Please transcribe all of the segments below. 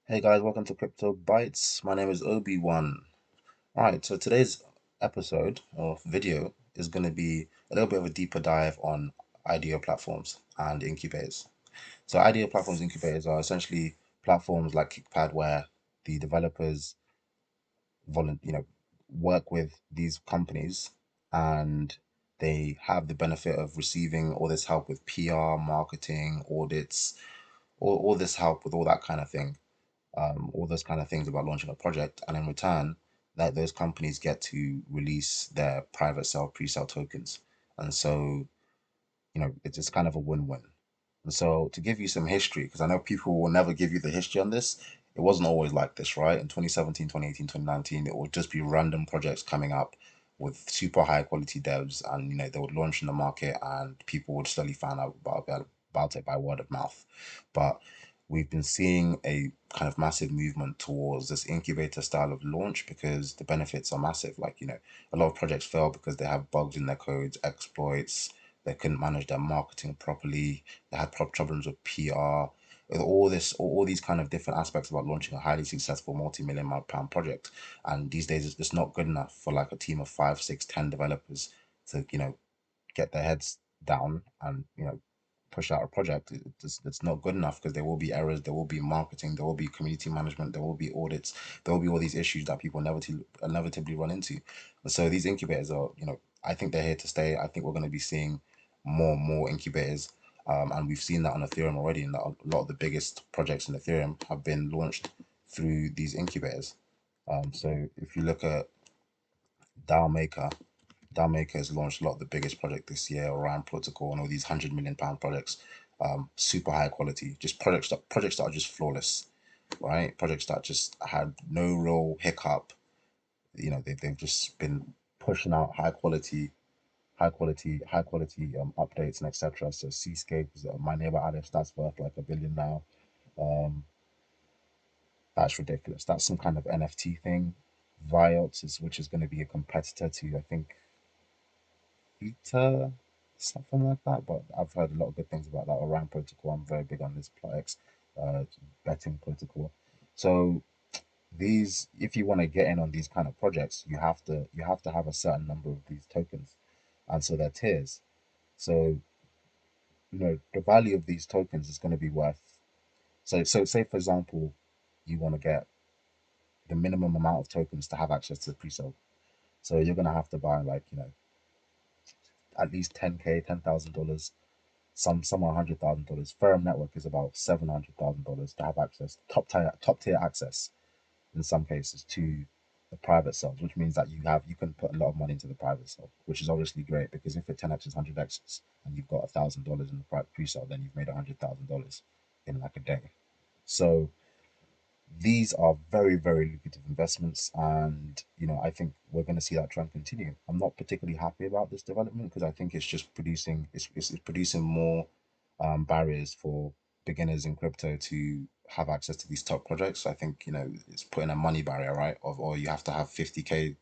Hey guys, welcome to Crypto Bytes. My name is Obi-Wan. Alright, so today's episode or video is going to be a little bit of a deeper dive on IDO platforms and incubators. So IDO platforms incubators are essentially platforms like Kickpad where the developers work with these companies and they have the benefit of receiving all this help with PR, marketing, audits, all this help with all that kind of thing, all those kind of things about launching a project, and in return, that those companies get to release their private sale, pre-sale tokens, and so it's just kind of a win-win. And so to give you some history, because I know people will never give you the history on this, it wasn't always like this, right? In 2017, 2018, 2019, it would just be random projects coming up with super high quality devs, and they would launch in the market and people would slowly find out about it by word of mouth. But we've been seeing a kind of massive movement towards this incubator style of launch because the benefits are massive. Like, a lot of projects fail because they have bugs in their codes, exploits, they couldn't manage their marketing properly, they had problems with PR, with all these kind of different aspects about launching a highly successful multi-million pound project. And these days, it's not good enough for like a team of five, six, 10 developers to get their heads down and push out a project. It's not good enough because there will be errors, there will be marketing, there will be community management, there will be audits, there will be all these issues that people inevitably run into. And so these incubators are, I think they're here to stay. I think we're going to be seeing more and more incubators. And we've seen that on Ethereum already, and that a lot of the biggest projects in Ethereum have been launched through these incubators. So if you look at DAO Maker, has launched a lot of the biggest project this year, Orion Protocol, and all these £100 million projects. Super high quality, just projects that are just flawless, right? Projects that just had no real hiccup. They've just been pushing out high quality updates and etc. So Seascape is my neighbor Alice, that's worth like $1 billion now. Um, that's ridiculous. That's some kind of NFT thing. Viot is which is going to be a competitor to I think Vita, something like that. But I've heard a lot of good things about that Orion protocol. I'm very big on this Plex betting protocol. So these, if you want to get in on these kind of projects, you have to have a certain number of these tokens, and so they're tiers. So the value of these tokens is going to be worth. So say for example, you want to get the minimum amount of tokens to have access to the pre-sale. So you're going to have to buy like at least 10K, $10,000, some are $100,000. Firm network is about $700,000 to have access, top tier access in some cases to the private cells, which means that you can put a lot of money into the private cell, which is obviously great because if it 10x is 100x and you've got $1,000 in the private pre-sale, then you've made $100,000 in like a day. So these are very, very lucrative investments, and I think we're going to see that trend continue. I'm not particularly happy about this development because I think it's just producing producing more barriers for beginners in crypto to have access to these top projects. I think it's putting a money barrier, right? Or you have to have 50K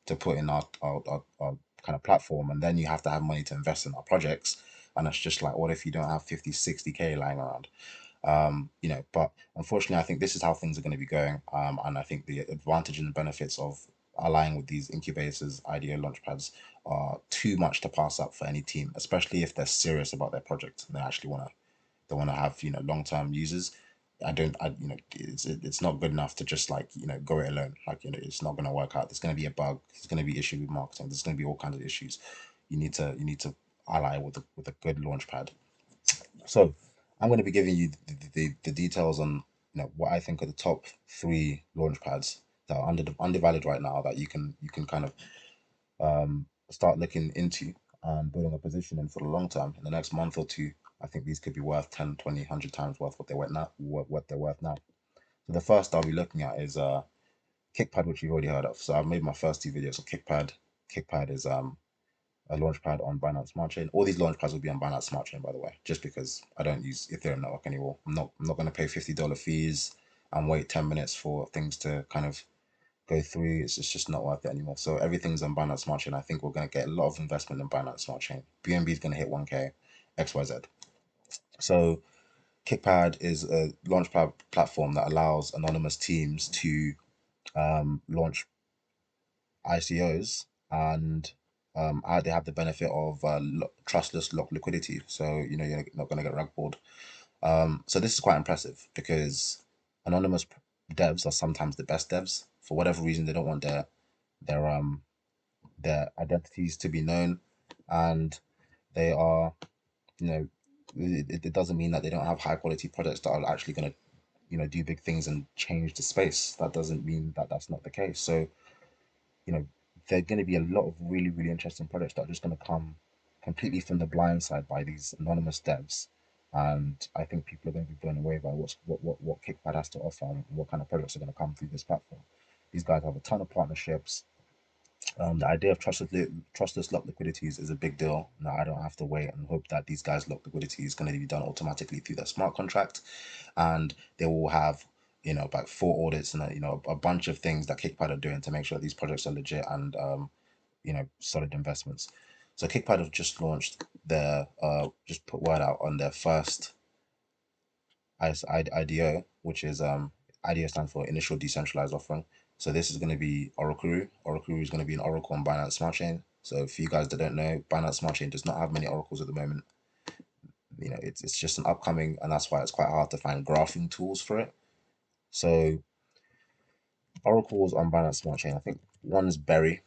to put in our kind of platform, and then you have to have money to invest in our projects. And it's just like, what if you don't have 50, 60K lying around? But unfortunately, I think this is how things are going to be going. And I think the advantage and the benefits of aligning with these incubators, IDO launchpads, are too much to pass up for any team, especially if they're serious about their project and they want to have long term users. I don't, I it's not good enough to just like go it alone. Like it's not going to work out. There's going to be a bug. There's going to be issue with marketing. There's going to be all kinds of issues. You need to ally with a good launchpad. So I'm going to be giving you the details on what I think are the top three launch pads that are undervalued right now that you can kind of start looking into and building a position in for the long term in the next month or two. I think these could be worth 10, 20, 100 times worth what they're worth now. So the first I'll be looking at is Kickpad, which you've already heard of. So I've made my first two videos on Kickpad. Kickpad is a launchpad on Binance Smart Chain. All these launchpads will be on Binance Smart Chain, by the way, just because I don't use Ethereum network anymore. I'm not going to pay $50 fees and wait 10 minutes for things to kind of go through. It's just not worth it anymore. So everything's on Binance Smart Chain. I think we're going to get a lot of investment in Binance Smart Chain. BNB is going to hit 1K, XYZ. So Kickpad is a launchpad platform that allows anonymous teams to launch ICOs, and they have the benefit of trustless locked liquidity. So you're not going to get rug pulled. So this is quite impressive because anonymous devs are sometimes the best devs. For whatever reason, they don't want their um their identities to be known, and they are, you know, it doesn't mean that they don't have high quality products that are actually going to, do big things and change the space. That doesn't mean that that's not the case. So, you know, there are going to be a lot of really, really interesting products that are just going to come completely from the blind side by these anonymous devs. And I think people are going to be blown away by what Kickpad has to offer and what kind of products are going to come through this platform. These guys have a ton of partnerships. The idea of trustless lock liquidities is a big deal. Now I don't have to wait and hope that these guys lock liquidity is going to be done automatically through their smart contract, and they will have, like 4 audits and a bunch of things that Kickpad are doing to make sure these projects are legit and solid investments. So Kickpad have just launched their just put word out on their first IDO, which is IDO stands for Initial Decentralized Offering. So this is going to be Oracle. Oracle is going to be an Oracle on Binance Smart Chain. So for you guys that don't know, Binance Smart Chain does not have many oracles at the moment. It's just an upcoming, and that's why it's quite hard to find graphing tools for it. So oracles on Binance Smart Chain, I think one is Berry,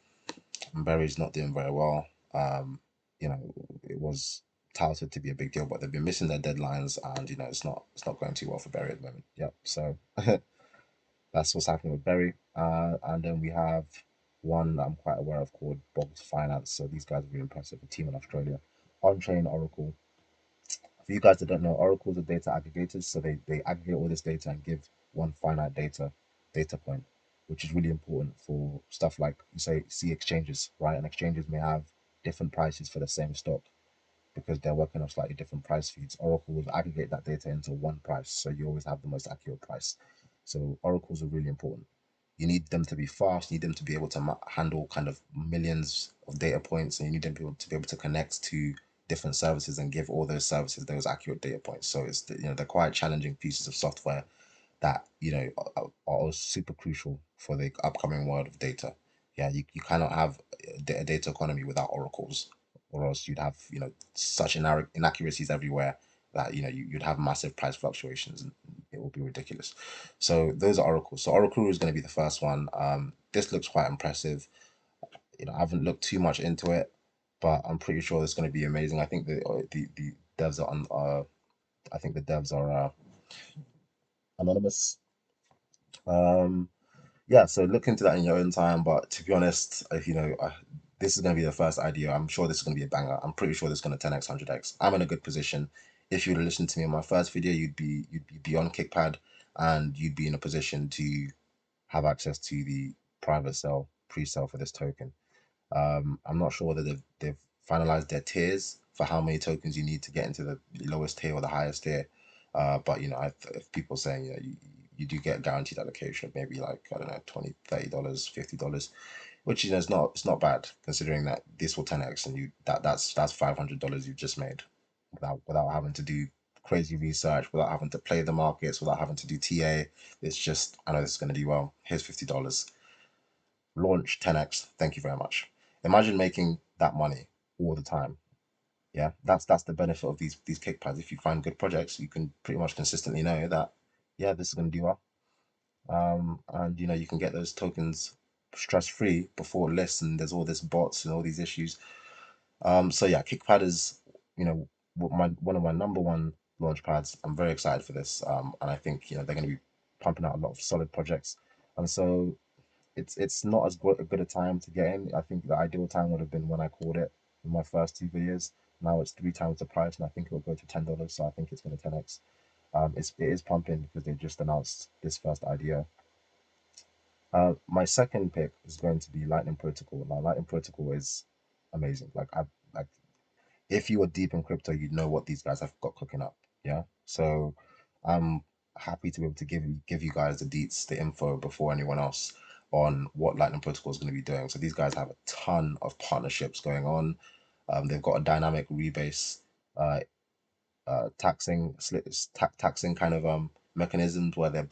and Berry's not doing very well. Um, it was touted to be a big deal, but they've been missing their deadlines, and it's not going too well for Berry at the moment. Yep. So that's what's happening with Berry. And then we have one that I'm quite aware of called Bob's Finance. So these guys are really impressive, a team in Australia. On-chain Oracle. For you guys that don't know, oracles are data aggregators. So they aggregate all this data and give one finite data point, which is really important for stuff like, you say, see exchanges, right? And exchanges may have different prices for the same stock because they're working off slightly different price feeds. Oracle will aggregate that data into one price, so you always have the most accurate price. So oracles are really important. You need them to be fast. You need them to be able to handle kind of millions of data points, and you need them to be able to connect to different services and give all those services those accurate data points. So they're quite challenging pieces of software that are super crucial for the upcoming world of data. Yeah, you cannot have a data economy without oracles, or else you'd have such inaccuracies everywhere that you'd have massive price fluctuations and it will be ridiculous. So those are oracles. So Oracle is going to be the first one. This looks quite impressive. I haven't looked too much into it, but I'm pretty sure it's going to be amazing. I think the devs are on. I think the devs are anonymous. Um, yeah, so look into that in your own time. But to be honest, this is going to be the first idea. I'm sure this is going to be a banger. I'm pretty sure this is going to 10x, 100x. I'm in a good position. If you'd listened to me in my first video, you'd be on Kickpad, and you'd be in a position to have access to the private sale, pre-sale for this token. I'm not sure whether they've finalized their tiers for how many tokens you need to get into the lowest tier or the highest tier. But if people saying you do get guaranteed allocation of maybe like, I don't know, 20, $30, $50, which it's not bad considering that this will 10x, and that's $500 you've just made without having to do crazy research, without having to play the markets, without having to do TA. It's just, I know this is going to do well. Here's $50. Launch 10x. Thank you very much. Imagine making that money all the time. Yeah, that's the benefit of these kickpads. If you find good projects, you can pretty much consistently know that, yeah, this is going to do well. And you can get those tokens stress free before it lists, and there's all this bots and all these issues. So yeah, Kickpad is, one of my number one launch pads. I'm very excited for this. And I think they're going to be pumping out a lot of solid projects, and so it's not as good a time to get in. I think the ideal time would have been when I called it in my first 2 videos. Now it's 3 times the price, and I think it will go to $10. So I think it's going to 10x. It is pumping because they just announced this first idea. My second pick is going to be Lightning Protocol. Now, Lightning Protocol is amazing. Like if you are deep in crypto, you know what these guys have got cooking up. Yeah. So I'm happy to be able to give you guys the deets, the info before anyone else on what Lightning Protocol is going to be doing. So these guys have a ton of partnerships going on. They've got a dynamic rebase uh, taxing kind of mechanisms where they're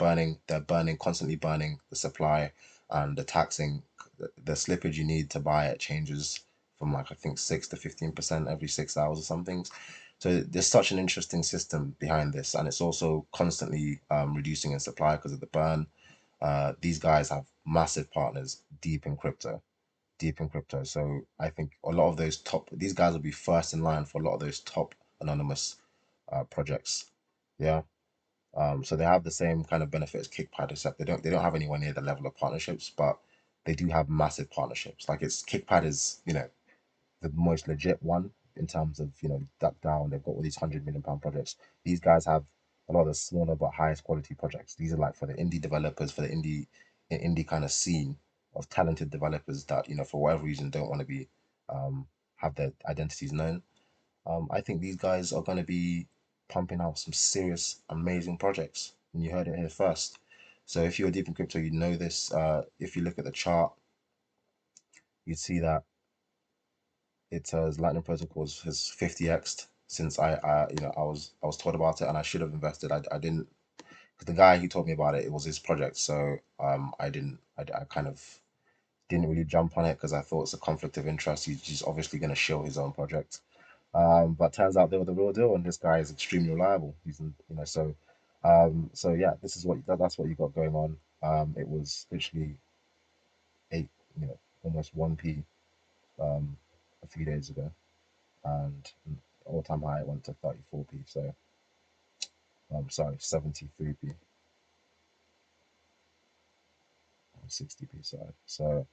constantly burning the supply, and the taxing the slippage you need to buy it changes from like I think 6 to 15% every 6 hours or something. So there's such an interesting system behind this, and it's also constantly reducing in supply because of the burn. These guys have massive partners deep in crypto. So I think a lot of these guys will be first in line for a lot of those top anonymous projects. Yeah. So they have the same kind of benefits Kickpad, except they don't have anywhere near the level of partnerships, but they do have massive partnerships. Like it's Kickpad is, the most legit one in terms of, duck down. They've got all these £100 million projects. These guys have a lot of the smaller but highest quality projects. These are like for the indie developers, for the indie kind of scene of talented developers that, for whatever reason don't want to be have their identities known. I think these guys are going to be pumping out some serious, amazing projects. And you heard it here first. So if you're deep in crypto, you know this. If you look at the chart, you'd see that it says Lightning Protocols has 50x'd since I was told about it, and I should have invested. I didn't, because the guy who told me about it, it was his project. So I didn't. I kind of didn't really jump on it because I thought it's a conflict of interest. He's just obviously going to shill his own project. But turns out they were the real deal, and this guy is extremely reliable. So yeah, this is that's what you got going on. It was literally eight, almost 1p a few days ago, and all time high it went to 34p. So sorry, 73p, 60p. Sorry. So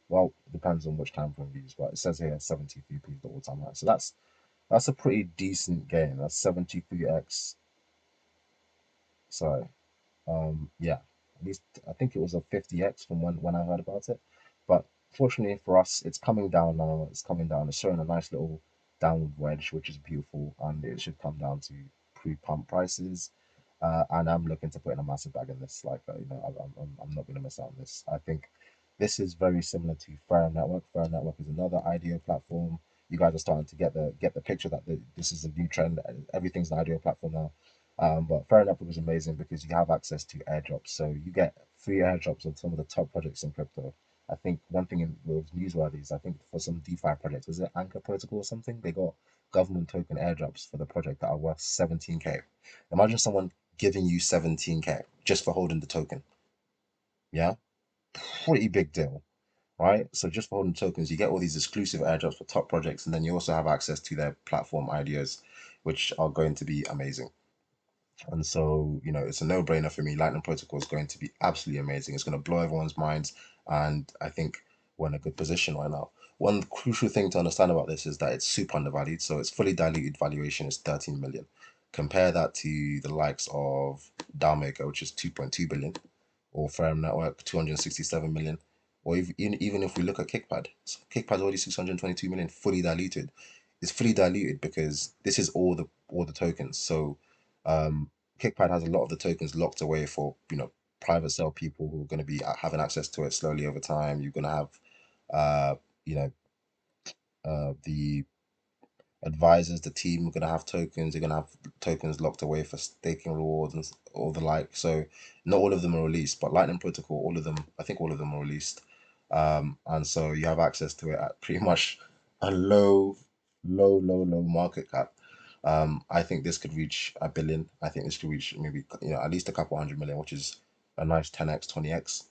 well, it depends on which time frame you use, but it says here 73p is the all time high. So that's a pretty decent gain. That's 73x. Sorry. Yeah, at least I think it was a 50x from when I heard about it. But fortunately for us, it's coming down now. It's coming down. It's showing a nice little downward wedge, which is beautiful, and it should come down to pre-pump prices. And I'm looking to put in a massive bag in this. Like, I'm not going to miss out on this. I think this is very similar to Fair Network. Fair Network is another IDO platform. You guys are starting to get the picture that this is a new trend. Everything's an IDO platform now. But Fair Network was amazing because you have access to airdrops. So you get free airdrops on some of the top projects in crypto. I think one thing was newsworthy is I think for some DeFi projects, was it Anchor Protocol or something? They got government token airdrops for the project that are worth 17k. Imagine someone giving you 17k just for holding the token. Yeah, pretty big deal, right? So just for holding tokens, you get all these exclusive airdrops for top projects, and then you also have access to their platform ideas, which are going to be amazing. And so, it's a no-brainer for me. Lightning Protocol is going to be absolutely amazing. It's going to blow everyone's minds. And I think we're in a good position right now. One crucial thing to understand about this is that it's super undervalued. So its fully diluted valuation is 13 million. Compare that to the likes of Maker, which is 2.2 billion, or Firm Network, 267 million. Or even if we look at Kickpad, so Kickpad's already 622 million fully diluted. It's fully diluted because this is all the tokens. So um, Kickpad has a lot of the tokens locked away for private sale people who are going to be having access to it slowly over time. You're going to have uh, you know the advisors, the team are going to have tokens. They're going to have tokens locked away for staking rewards and all the like. So not all of them are released, but Lightning Protocol, all of them, I think all of them are released. And so you have access to it at pretty much a low market cap. I think this could reach a billion. I think this could reach maybe at least a couple 100 million, which is a nice 10x, 20x.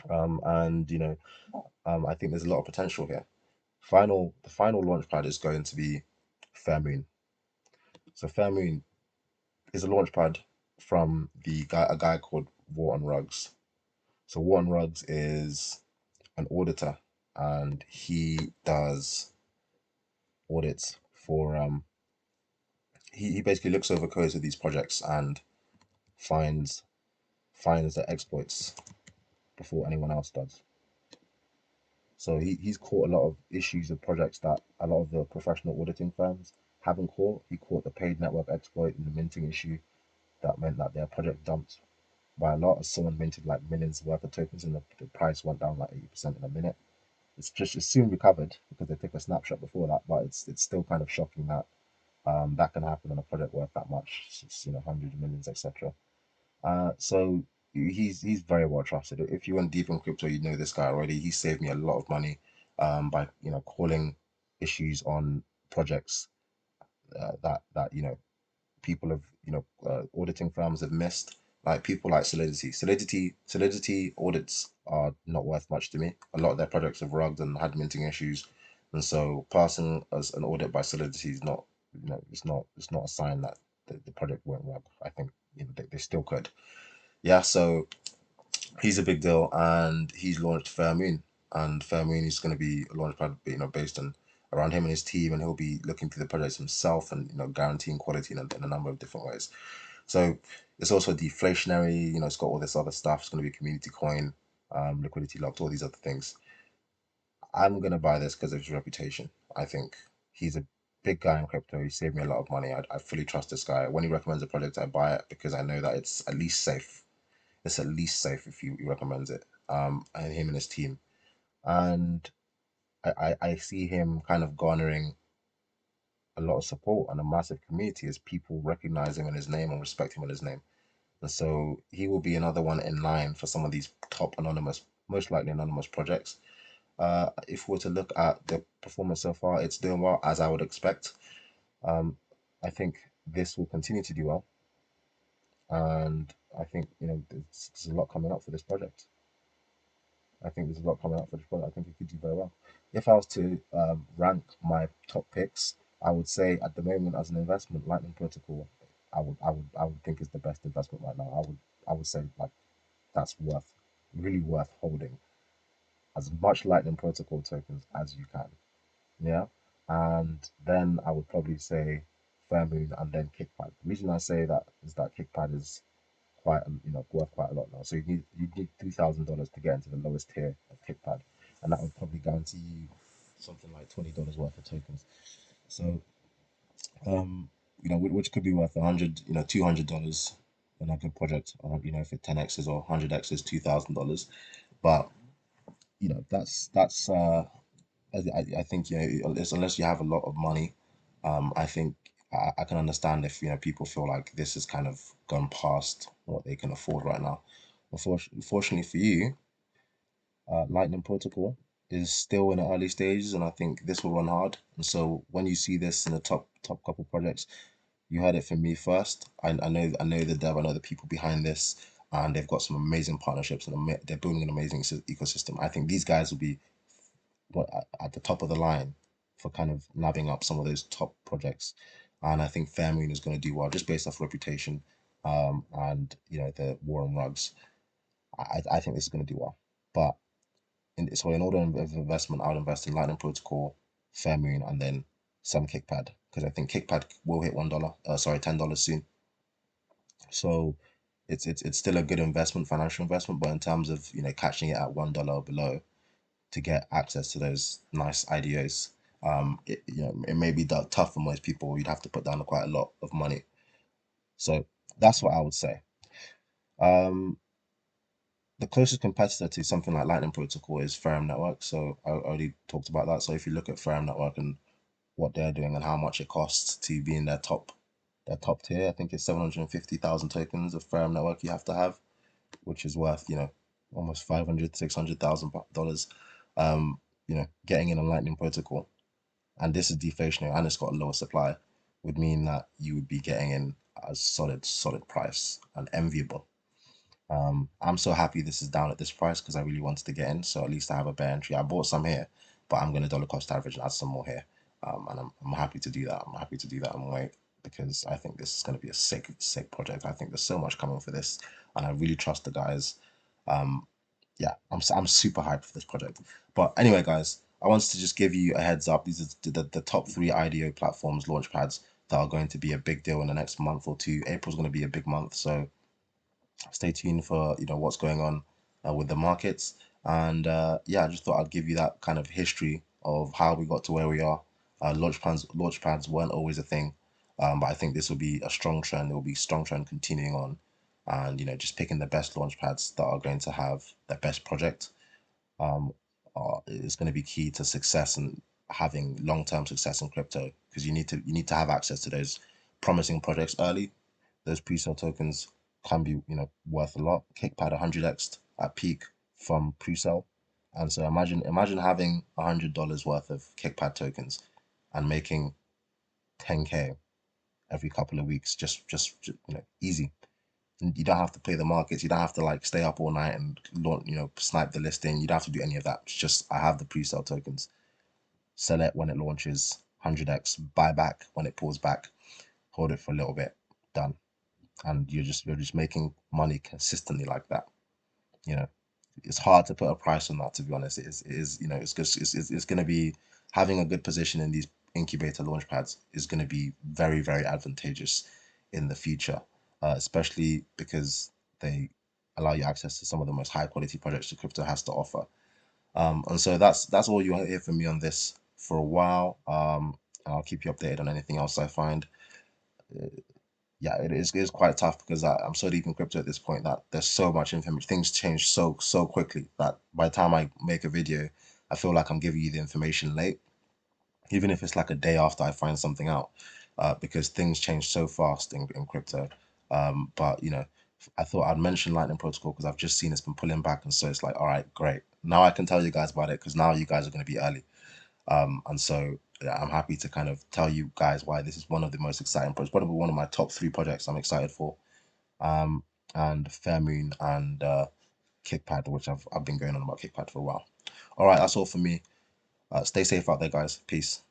And I think there's a lot of potential here. The final launch pad is going to be fairmoon. So fairmoon is a launch pad from a guy called Wharton Ruggs. So Wharton Ruggs is an auditor, and he does audits for he basically looks over codes of these projects and finds finds the exploits before anyone else does. So he's caught a lot of issues of projects that a lot of the professional auditing firms haven't caught. He caught the paid network exploit and the minting issue that meant that their project dumped by a lot, as someone minted like millions worth of tokens and the price went down like 80% in a minute. It's soon recovered because they took a snapshot before that, but it's still kind of shocking that That can happen on a project worth that much, hundreds of millions, etc. So he's very well trusted. If you went deep in crypto, you know this guy already. He saved me a lot of money, by calling issues on projects, that people have, auditing firms have missed. Like people like Solidity audits are not worth much to me. A lot of their projects have rugged and had minting issues, and so passing as an audit by Solidity is not, it's not a sign that the project went rug. I think they still could. Yeah, so he's a big deal, and he's launched Fairmoon, and Fairmoon is going to be a launchpad, based on around him and his team, and he'll be looking through the projects himself and guaranteeing quality in a number of different ways. So it's also deflationary. It's got all this other stuff. It's going to be a community coin, liquidity locked, all these other things. I'm going to buy this because of his reputation. I think he's a big guy in crypto. He saved me a lot of money. I fully trust this guy. When he recommends a project, I buy it because I know that it's at least safe. It's at least safe if he recommends it. And him and his team. And I see him kind of garnering a lot of support and a massive community as people recognize him and his name and respect him and his name. And so he will be another one in line for some of these top anonymous, most likely anonymous projects. If we were to look at the performance so far, it's doing well as I would expect. Um, I think this will continue to do well, and I think there's a lot coming up for this project. I think there's a lot coming up for this project. I think it could do very well. If I was to rank my top picks, I would say at the moment as an investment, Lightning Protocol, I would think is the best investment right now. I would say like that's really worth holding as much Lightning Protocol tokens as you can. Yeah. And then I would probably say Fairmoon and then Kickpad. The reason I say that is that Kickpad is quite worth quite a lot now. So you need $3,000 to get into the lowest tier of Kickpad, and that would probably guarantee you something like $20 worth of tokens. So which could be worth 100, $200 in a good project. If it 10x's or 100x's, $2,000. But that's I think unless you have a lot of money, I think I can understand if people feel like this has kind of gone past what they can afford right now. Unfortunately for you, Lightning Protocol is still in the early stages, and I think this will run hard. And so when you see this in the top couple projects, you heard it from me first. I know the dev, I know the people behind this, and they've got some amazing partnerships, and they're building an amazing ecosystem. I think these guys will be at the top of the line for kind of nabbing up some of those top projects. And I think Fairmoon is going to do well just based off reputation, and the war on rugs. I think this is going to do well. But in order of investment, I would invest in Lightning Protocol, Fairmoon, and then some Kickpad because I think Kickpad will hit $1. Sorry, $10 soon. So it's still a good investment, financial investment. But in terms of catching it at $1 or below, to get access to those nice IDOs. It may be tough for most people. You'd have to put down quite a lot of money. So that's what I would say. Um, the closest competitor to something like Lightning Protocol is Ferrum Network. So I already talked about that. So if you look at Ferrum Network and what they're doing and how much it costs to be in their top tier, I think it's 750,000 tokens of Ferrum Network you have to have, which is worth almost 500, $600,000. Getting in on Lightning Protocol, and this is deflationary and it's got a lower supply, would mean that you would be getting in a solid price and enviable. I'm so happy this is down at this price because I really wanted to get in, so at least I have a bear entry. I bought some here, but I'm going to dollar cost average and add some more here. And I'm happy to do that. I'm happy to do that and wait because I think this is going to be a sick project. I think there's so much coming for this, and I really trust the guys. Um, yeah, I'm super hyped for this project. But anyway, guys, I wanted to just give you a heads up. These are the top three IDO platforms, launchpads that are going to be a big deal in the next month or two. April's going to be a big month, so stay tuned for what's going on with the markets. And yeah, I just thought I'd give you that kind of history of how we got to where we are. Launchpads weren't always a thing, but I think this will be a strong trend. It will be a strong trend continuing on, and just picking the best launchpads that are going to have the best project is going to be key to success and having long-term success in crypto, because you need to have access to those promising projects early. Those pre-sale tokens can be, worth a lot. Kickpad 100x at peak from pre-sale. And so imagine having $100 worth of Kickpad tokens and making 10K every couple of weeks, just easy. You don't have to play the markets. You don't have to like stay up all night and launch, snipe the listing. You don't have to do any of that. It's just I have the pre-sale tokens. Sell it when it launches, 100x, buy back when it pulls back, hold it for a little bit, done. And you're just making money consistently like that. You know, it's hard to put a price on that, to be honest. It is it's just it's going to be, having a good position in these incubator launch pads is going to be very, very advantageous in the future, especially because they allow you access to some of the most high quality projects that crypto has to offer. And so that's all you hear from me on this for a while. And I'll keep you updated on anything else I find. Yeah, it is quite tough because I'm so deep in crypto at this point that there's so much information. Things change so quickly that by the time I make a video, I feel like I'm giving you the information late, even if it's like a day after I find something out, because things change so fast in crypto. But I thought I'd mention Lightning Protocol because I've just seen it's been pulling back, and so it's like, all right, great. Now I can tell you guys about it because now you guys are going to be early. And so yeah, I'm happy to kind of tell you guys why this is one of the most exciting projects, probably one of my top three projects I'm excited for. Um, and fairmoon and Kickpad, which I've been going on about Kickpad for a while. All right, that's all for me. Stay safe out there, guys. Peace.